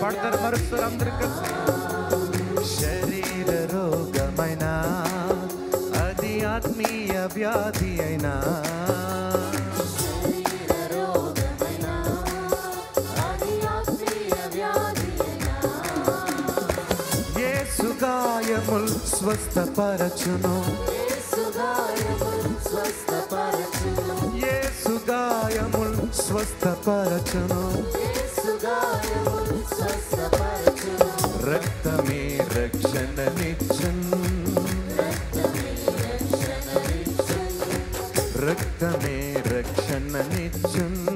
పాడతారు మరొకసారి అందరూ కలిసి. శరీర రోగమైన అది ఆత్మీయ వ్యాధి అయినా, యేసు గాయముల్ స్వస్థపరచును, యేసు గాయముల్ స్వస్థపరచును, రక్తమే రక్షణనిచ్చును, రక్తమే రక్షణనిచ్చును.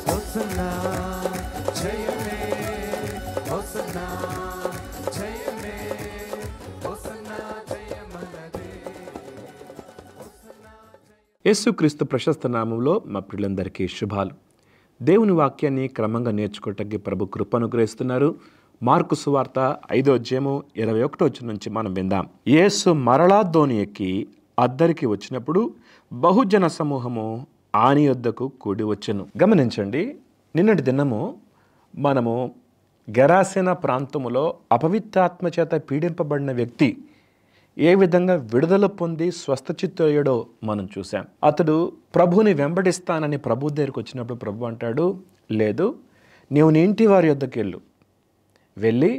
హోసన్నా జయమే, హోసన్నా జయమే, హోసన్నా జయమనదే. యేసుక్రీస్తు ప్రశస్త నామంలో మా పిల్లలందరికీ శుభాలు. దేవుని వాక్యాన్ని క్రమంగా నేర్చుకోవటానికి ప్రభు కృపను గ్రహిస్తున్నారు. మార్కు సువార్త 5వ అధ్యాయము 21 నుంచి మనం విందాం. యేసు మరలా దోణి ఎక్కి అద్దరికి వచ్చినప్పుడు బహుజన సమూహము ఆయన యొద్దకు కూడి వచ్చెను. గమనించండి, నిన్నటి దినము మనము గెరాసేన ప్రాంతములో అపవిత్రాత్మ చేత పీడింపబడిన వ్యక్తి ఏ విధంగా విడుదల పొంది స్వస్థచిత్తుడయ్యాడో మనం చూసాం. అతడు ప్రభుని వెంబడిస్తానని ప్రభు దగ్గరికి వచ్చినప్పుడు ప్రభు అంటాడు, లేదు, నీవు నీ ఇంటి వారి యొద్దకు వెళ్ళి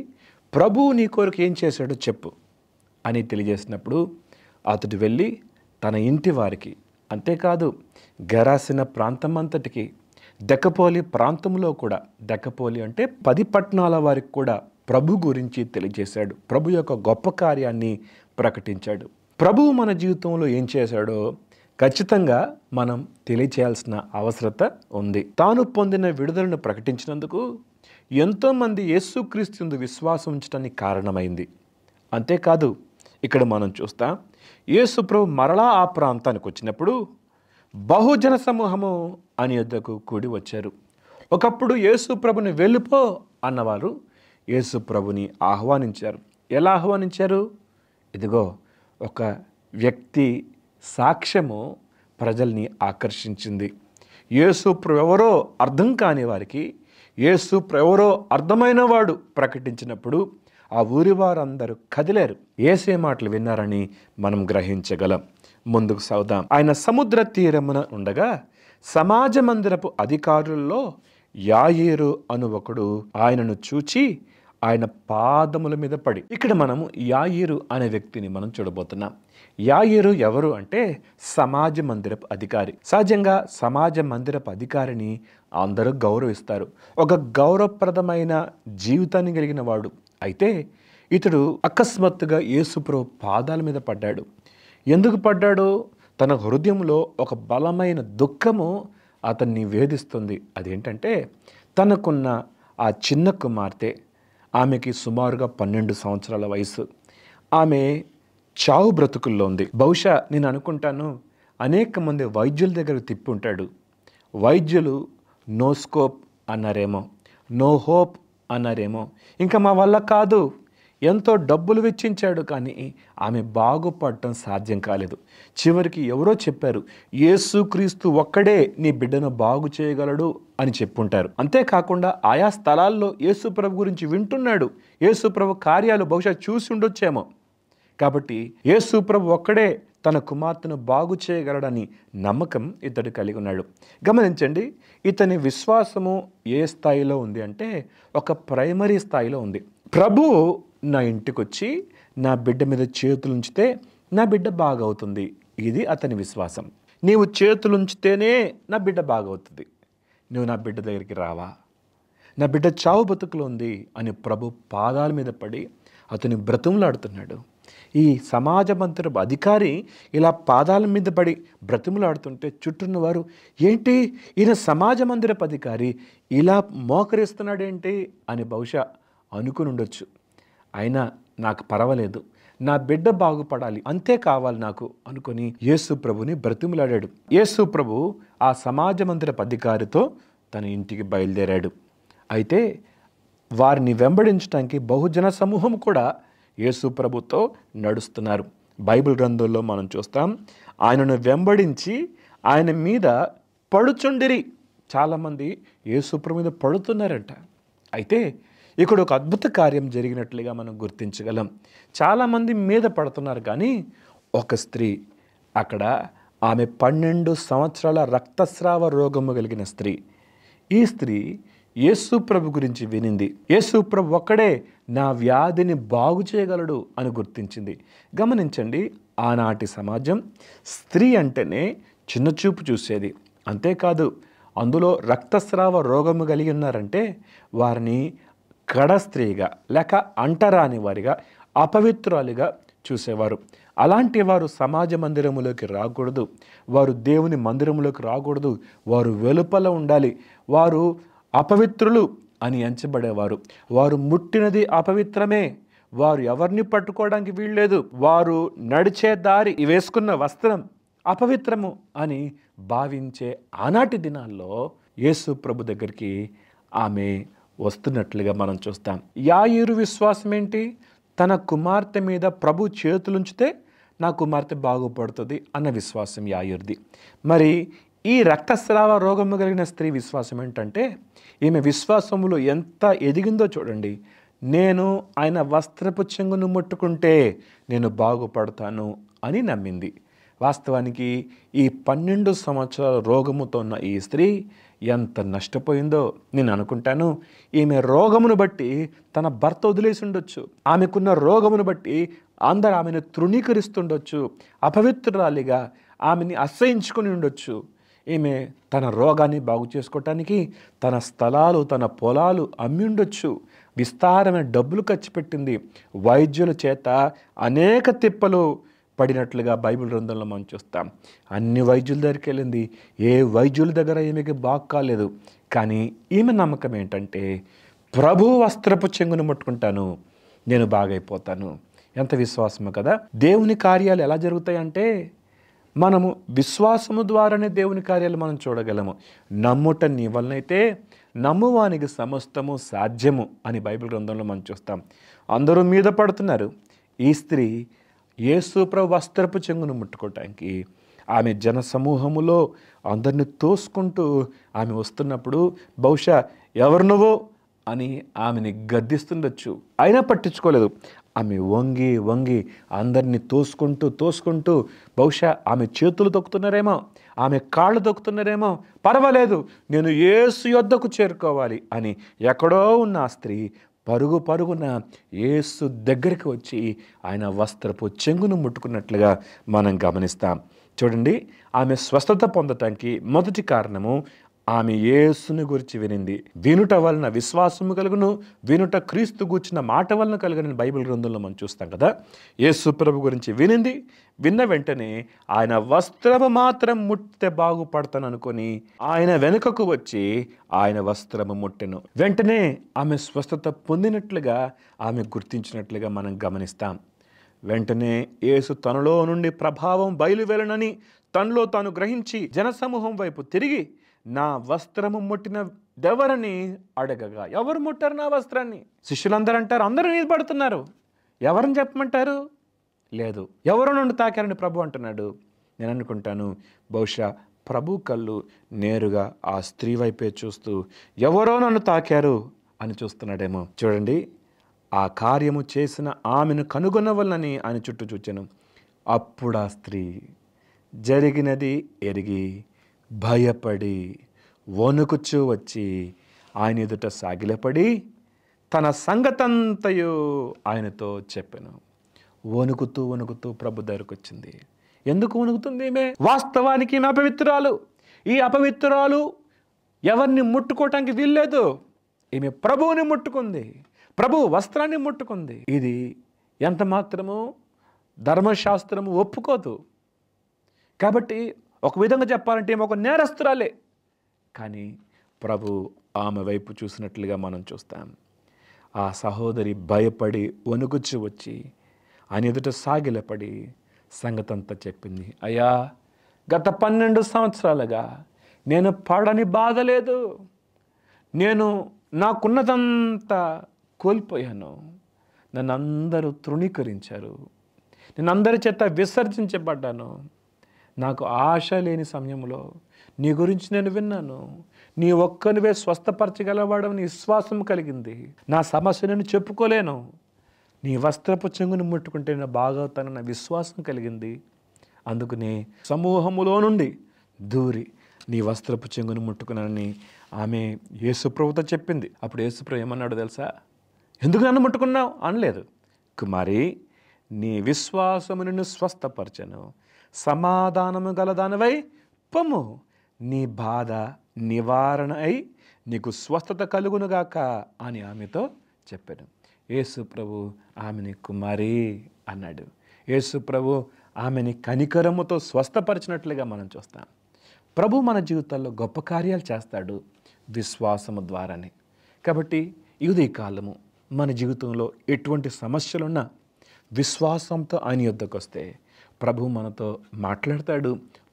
ప్రభువు నీ కొరకు ఏం చేశాడో చెప్పు అని తెలియజేసినప్పుడు అతడు వెళ్ళి తన ఇంటి వారికి, అంతేకాదు గెరాసిన ప్రాంతం అంతటికి, దెక్కపోలి ప్రాంతంలో కూడా, దెక్కపోలి అంటే 10 పట్టణాల వారికి కూడా ప్రభు గురించి తెలియజేశాడు. ప్రభు యొక్క గొప్ప కార్యాన్ని ప్రకటించాడు. ప్రభువు మన జీవితంలో ఏం చేశాడో ఖచ్చితంగా మనం తెలియచేయాల్సిన అవసరత ఉంది. తాను పొందిన విడుదలను ప్రకటించినందుకు ఎంతోమంది యేసుక్రీస్తు విశ్వాసం ఉంచడానికి కారణమైంది. అంతేకాదు ఇక్కడ మనం చూస్తాం, యేసు ప్రభు మరలా ఆ ప్రాంతానికి వచ్చినప్పుడు బహుజన సమూహము ఆయన యొద్దకు కూడి వచ్చారు. ఒకప్పుడు యేసు ప్రభుని వెళ్ళిపో అన్నవారు యేసు ప్రభుని ఆహ్వానించారు. ఎలా ఆహ్వానించారు? ఇదిగో ఒక వ్యక్తి సాక్ష్యము ప్రజల్ని ఆకర్షించింది. యేసు ప్రభు ఎవరో అర్థం కాని వారికి యేసు ప్రభు ఎవరో అర్థమైన వాడు ప్రకటించినప్పుడు ఆ ఊరి వారందరూ కదిలారు. యేసే మాటలు విన్నారని మనం గ్రహించగలం. ముందుకు సాగుదాం. ఆయన సముద్ర తీరమున ఉండగా సమాజ మందిరపు అధికారుల్లో యాయీరు అను ఒకడు ఆయనను చూచి ఆయన పాదముల మీద పడి. ఇక్కడ మనము యాయీరు అనే వ్యక్తిని మనం చూడబోతున్నాం. యాయీరు ఎవరు అంటే సమాజ మందిరపు అధికారి. సహజంగా సమాజ మందిరపు అధికారిని అందరూ గౌరవిస్తారు. ఒక గౌరవప్రదమైన జీవితాన్ని కలిగిన వాడు. అయితే ఇతడు అకస్మాత్తుగా యేసుప్రభు పాదాల మీద పడ్డాడు. ఎందుకు పడ్డాడు? తన హృదయంలో ఒక బలమైన దుఃఖము అతన్ని వేధిస్తుంది. అదేంటంటే తనకున్న ఆ చిన్న కుమార్తె, ఆమెకి సుమారుగా 12 సంవత్సరాల వయసు, ఆమె చావు బ్రతుకుల్లో ఉంది. బహుశా నేను అనుకుంటాను అనేక మంది వైద్యుల దగ్గరకు తిప్పి ఉంటాడు. వైద్యులు నో స్కోప్ అన్నారేమో, నో హోప్ అన్నారేమో, ఇంకా మా వల్ల కాదు, ఎంతో డబ్బులు వెచ్చించాడు, కానీ ఆమె బాగుపడటం సాధ్యం కాలేదు. చివరికి ఎవరో చెప్పారు, యేసుక్రీస్తు ఒక్కడే నీ బిడ్డను బాగు చేయగలడు అని చెప్పుంటారు. అంతేకాకుండా ఆయా స్థలాల్లో యేసు ప్రభు గురించి వింటున్నాడు. యేసు ప్రభు కార్యాలు బహుశా చూసి ఉండొచ్చేమో. కాబట్టి యేసు ప్రభు ఒక్కడే తన కుమార్తెను బాగు చేయగలడని నమ్మకం ఇతడు కలిగి ఉన్నాడు. గమనించండి, ఇతని విశ్వాసము ఏ స్థాయిలో ఉంది అంటే ఒక ప్రైమరీ స్థాయిలో ఉంది. ప్రభు నా ఇంటికి వచ్చి నా బిడ్డ మీద చేతులుంచితే నా బిడ్డ బాగవుతుంది. ఇది అతని విశ్వాసం. నీవు చేతులుంచితేనే నా బిడ్డ బాగవుతుంది, నువ్వు నా బిడ్డ దగ్గరికి రావా, నా బిడ్డ చావు బతుకులో ఉంది అని ప్రభు పాదాల మీద పడి అతని బ్రతుములాడుతున్నాడు. ఈ సమాజ మందిరపు అధికారి ఇలా పాదాల మీద పడి బ్రతిములాడుతుంటే చుట్టూన్న వారు, ఏంటి ఈయన సమాజ మందిరపు అధికారి ఇలా మోకరిస్తున్నాడేంటి అని బహుశా అనుకుని ఉండొచ్చు. అయినా నాకు పర్వాలేదు, నా బిడ్డ బాగుపడాలి, అంతే కావాలి నాకు అనుకొని యేసు ప్రభుని బ్రతిములాడాడు. యేసు ప్రభు ఆ సమాజ మందిరపు అధికారితో తన ఇంటికి బయలుదేరాడు. అయితే వారిని వెంబడించడానికి బహుజన సమూహం కూడా యేసు ప్రభుతో నడుస్తున్నారు. బైబిల్ గ్రంథంలో మనం చూస్తాం, ఆయనను వెంబడించి ఆయన మీద పడుచుండిరి. చాలామంది యేసుప్రభు మీద పడుతున్నారంట. అయితే ఇక్కడ ఒక అద్భుత కార్యం జరిగినట్లుగా మనం గుర్తించగలం. చాలామంది మీద పడుతున్నారు, కానీ ఒక స్త్రీ అక్కడ, ఆమె 12 సంవత్సరాల రక్తస్రావ రోగము కలిగిన స్త్రీ. ఈ స్త్రీ యేసు ప్రభు గురించి వినింది. యేసు ప్రభు ఒక్కడే నా వ్యాధిని బాగు చేయగలడు అని గుర్తించింది. గమనించండి, ఆనాటి సమాజం స్త్రీ అంటేనే చిన్నచూపు చూసేది. అంతేకాదు, అందులో రక్తస్రావ రోగము కలిగి ఉన్నారంటే వారిని కడ స్త్రీగా లేక అంటరాని వారిగా, అపవిత్రులుగా చూసేవారు. అలాంటి వారు సమాజ మందిరములోకి రాకూడదు, వారు దేవుని మందిరములోకి రాకూడదు, వారు వెలుపల ఉండాలి, వారు అపవిత్రులు అని ఎంచబడేవారు. వారు ముట్టినది అపవిత్రమే, వారు ఎవరిని పట్టుకోవడానికి వీల్లేదు, వారు నడిచే దారి, వేసుకున్న వస్త్రం అపవిత్రము అని భావించే ఆనాటి దినాల్లో యేసు ప్రభు దగ్గరికి ఆమె వస్తున్నట్లుగా మనం చూస్తాం. యాయీరు విశ్వాసం ఏంటి? తన కుమార్తె మీద ప్రభు చేతులుంచితే నా కుమార్తె బాగుపడుతుంది అన్న విశ్వాసం యాయీరుది. మరి ఈ రక్తస్రావ రోగము కలిగిన స్త్రీ విశ్వాసం ఏంటంటే, ఈమె విశ్వాసములో ఎంత ఎదిగిందో చూడండి. నేను ఆయన వస్త్రపు చెంగును ముట్టుకుంటే నేను బాగుపడతాను అని నమ్మింది. వాస్తవానికి ఈ 12 సంవత్సరాల రోగముతో ఉన్న ఈ స్త్రీ ఎంత నష్టపోయిందో నేను అనుకుంటాను. ఈమె రోగమును బట్టి తన భర్త వదిలేసి ఉండొచ్చు, ఆమెకున్న రోగమును బట్టి అందరు ఆమెను తృణీకరిస్తుండొచ్చు, అపవిత్రురాలిగా ఆమెని అసహించుకొని ఉండొచ్చు. ఈమె తన రోగాన్ని బాగు చేసుకోవటానికి తన స్థలాలు, తన పొలాలు అమ్మి ఉండొచ్చు, విస్తారమైన డబ్బులు ఖర్చు పెట్టింది, వైద్యుల చేత అనేక తిప్పలు పడినట్లుగా బైబిల్ గ్రంథంలో మనం చూస్తాం. అన్ని వైద్యుల దగ్గరికి వెళ్ళింది, ఏ వైద్యుల దగ్గర ఈమెకి బాగు కాలేదు. కానీ ఈమె నమ్మకం ఏంటంటే, ప్రభు వస్త్రపు చెంగును ముట్టుకుంటాను, నేను బాగైపోతాను. ఎంత విశ్వాసము కదా! దేవుని కార్యాలు ఎలా జరుగుతాయంటే, మనము విశ్వాసము ద్వారానే దేవుని కార్యాలు మనం చూడగలము. నమ్ముట నీ వలనైతే నమ్మువానికి సమస్తము సాధ్యము అని బైబిల్ గ్రంథంలో మనం చూస్తాం. అందరూ మీద పడుతున్నారు. ఈ స్త్రీ యేసు ప్రభు వస్త్రపు చెంగును ముట్టుకోవటానికి ఆమె జన సమూహములో అందరిని తోసుకుంటూ ఆమె వస్తున్నప్పుడు బహుశా ఎవరు నువ్వు అని ఆమెని గద్దిస్తుండొచ్చు. అయినా పట్టించుకోలేదు. ఆమె వంగి వంగి అందరినీ తోసుకుంటూ బహుశా ఆమె చేతులు తొక్కుతున్నారేమో, ఆమె కాళ్ళు తొక్కుతున్నారేమో, పర్వాలేదు నేను యేసు యొద్దకు చేరుకోవాలి అని ఎక్కడో ఉన్న ఆ స్త్రీ పరుగున యేసు దగ్గరికి వచ్చి ఆయన వస్త్రపు చెంగును ముట్టుకున్నట్లుగా మనం గమనిస్తాం. చూడండి, ఆమె స్వస్థత పొందటానికి మొదటి కారణము ఆమె యేసుని గురించి వినింది. వినుట వలన విశ్వాసము కలుగును, వినుట క్రీస్తు గూర్చిన మాట వలన కలుగునని బైబిల్ గ్రంథంలో మనం చూస్తాం కదా. యేసు ప్రభు గురించి వినింది. విన్న వెంటనే ఆయన వస్త్రము మాత్రం ముట్టితే బాగుపడతాను అనుకొని ఆయన వెనుకకు వచ్చి ఆయన వస్త్రము ముట్టెను. వెంటనే ఆమె స్వస్థత పొందినట్లుగా ఆమె గుర్తించినట్లుగా మనం గమనిస్తాం. వెంటనే యేసు తనలో నుండి ప్రభావం బయలువెళ్ళనని తనలో తాను గ్రహించి జనసమూహం వైపు తిరిగి నా వస్త్రము ముట్టిన దెవరని అడగగా, ఎవరు ముట్టారు నా వస్త్రాన్ని? శిష్యులందరూ అంటారు, అందరూ మీద పడుతున్నారు, ఎవరిని చెప్పమంటారు? లేదు, ఎవరో నన్ను తాకారని ప్రభు అంటున్నాడు. నేను అనుకుంటాను, బహుశా ప్రభు కళ్ళు నేరుగా ఆ స్త్రీ వైపే చూస్తూ ఎవరో నన్ను తాకారు అని చూస్తున్నాడేమో. చూడండి, ఆ కార్యము చేసిన ఆమెను కనుగొనవలనని ఆయన చుట్టూ చూచాను. అప్పుడు ఆ స్త్రీ జరిగినది ఎరిగి భయపడి వణుకుచూ వచ్చి ఆయన ఎదుట సాగిలపడి తన సంగతంతయు ఆయనతో చెప్పాను. వణుకుతూ ప్రభు దగ్గరకు వచ్చింది. ఎందుకు వణుకుతుంది ఈమె? వాస్తవానికి ఈమె అపవిత్రురాలు. ఈ అపవిత్రురాలు ఎవరిని ముట్టుకోవటానికి వీల్లేదు. ఈమె ప్రభువుని ముట్టుకుంది, ప్రభు వస్త్రాన్ని ముట్టుకుంది. ఇది ఎంత మాత్రము ధర్మశాస్త్రము ఒప్పుకోదు. కాబట్టి ఒక విధంగా చెప్పాలంటే ఒక నేరస్తురాలే. కానీ ప్రభు ఆమె వైపు చూసినట్లుగా మనం చూస్తాం. ఆ సహోదరి భయపడి వణుకుచు వచ్చి ఆయన ఎదుట సాగిలపడి సంగతంతా చెప్పింది. అయ్యా, గత 12 సంవత్సరాలుగా నేను పడని బాధ లేదు, నేను నాకున్నదంతా కోల్పోయాను, నన్ను అందరూ తృణీకరించారు, నేను అందరి చేత విసర్జించబడ్డాను, నాకు ఆశ లేని సమయంలో నీ గురించి నేను విన్నాను. నీ ఒక్కనివే స్వస్థపరచగలవాడని విశ్వాసం కలిగింది. నా సమస్య నేను చెప్పుకోలేను. నీ వస్త్రపు చెంగును ముట్టుకుంటే నేను బాగవుతానన్న విశ్వాసం కలిగింది. అందుకనే సమూహములో నుండి దూరి నీ వస్త్రపు చెంగును ముట్టుకున్నానని ఆమె యేసుప్రభుతో చెప్పింది. అప్పుడు యేసుప్రభు ఏమన్నాడు తెలుసా? ఎందుకు నన్ను ముట్టుకున్నావు అనలేదు. కుమారి, నీ విశ్వాసము నిన్ను స్వస్థపరచను, సమాధానము గలదానవై పొమ్ము, నీ బాధ నివారణ అయి నీకు స్వస్థత కలుగునుగాక అని ఆమెతో చెప్పాడు. యేసు ప్రభు ఆమెని కుమారి అన్నాడు. యేసు ప్రభు ఆమెని కనికరముతో స్వస్థపరిచినట్లుగా మనం చూస్తాం. ప్రభు మన జీవితాల్లో గొప్ప కార్యాలు చేస్తాడు విశ్వాసము ద్వారానే. కాబట్టి ఇది కాలము మన జీవితంలో ఎటువంటి సమస్యలున్నా విశ్వాసంతో ఆయన యొద్దకు వస్తే ప్రభు మనతో మాట్లాడతాడు.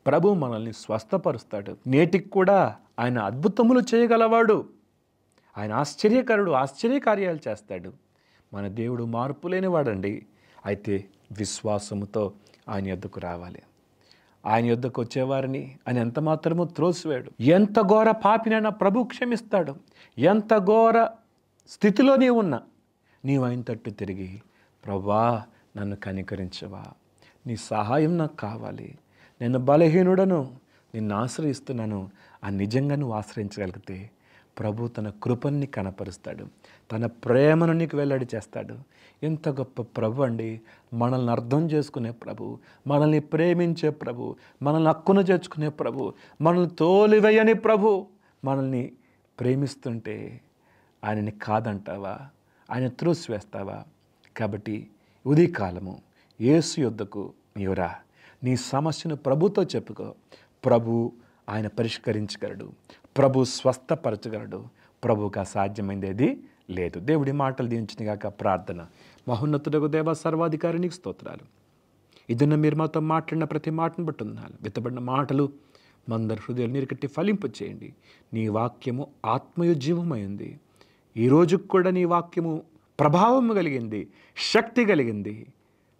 ప్రభు మనల్ని స్వస్థపరుస్తాడు. నేటికి కూడా ఆయన అద్భుతములు చేయగలవాడు. ఆయన ఆశ్చర్యకరుడు, ఆశ్చర్యకార్యాలు చేస్తాడు. మన దేవుడు మార్పు లేనివాడండి. అయితే విశ్వాసముతో ఆయన యొద్దకు రావాలి. ఆయన యొద్దకు వచ్చేవారిని ఆయన ఎంత మాత్రమూ త్రోసివేయడు. ఎంత ఘోర పాపినైనా ప్రభు క్షమిస్తాడు. ఎంత ఘోర స్థితిలో నీవు ఉన్నా నీవు ఆయన తట్టు తిరిగి, ప్రభువా నన్ను కనికరించవా, నీ సహాయం నాకు కావాలి, నేను బలహీనుడను, నిన్ను ఆశ్రయిస్తున్నాను అని నిజంగా నువ్వు ఆశ్రయించగలిగితే ప్రభు తన కృపని కనపరుస్తాడు, తన ప్రేమను నీకు వెల్లడి చేస్తాడు. ఎంత గొప్ప ప్రభు అండి! మనల్ని అర్థం చేసుకునే ప్రభు, మనల్ని ప్రేమించే ప్రభు, మనల్ని హక్కున చేర్చుకునే ప్రభు, మనల్ని తోలివేయని ప్రభు మనల్ని ప్రేమిస్తుంటే ఆయనని కాదంటావా? ఆయన త్రోసివేస్తావా? కాబట్టి ఉదయకాలము యేసు యొద్దకు నీవురా, నీ సమస్యను ప్రభుతో చెప్పుకో. ప్రభు ఆయన పరిష్కరించగలడు, ప్రభు స్వస్థపరచగలడు. ప్రభువుకు అసాధ్యమైనది లేదు. దేవుడి మాటలు దీవించిన గాక. ప్రార్థన. మహోన్నతుడగు దేవ, సర్వాధికారి నీకు స్తోత్రాలు. ఇదన్న మీరు మాతో మాట్లాడిన ప్రతి మాటను బట్టి ఉన్నాను. విత్తబడిన మాటలు మందరి హృదయాలు నీరు కట్టి ఫలింపు చేయండి. నీ వాక్యము ఆత్మయు జీవమైంది. ఈరోజు కూడా నీ వాక్యము ప్రభావము కలిగింది, శక్తి కలిగింది.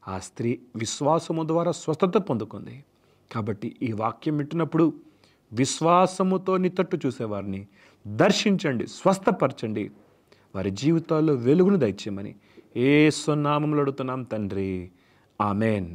ఆ స్త్రీ విశ్వాసము ద్వారా స్వస్థత పొందుకుంది. కాబట్టి ఈ వాక్యం వింటున్నప్పుడు విశ్వాసముతో నీ తట్టు చూసేవారిని దర్శించండి, స్వస్థపరచండి. వారి జీవితాల్లో వెలుగును దయచేయమని యేసు నామములో అడుగుతున్నాం తండ్రి. ఆమెన్.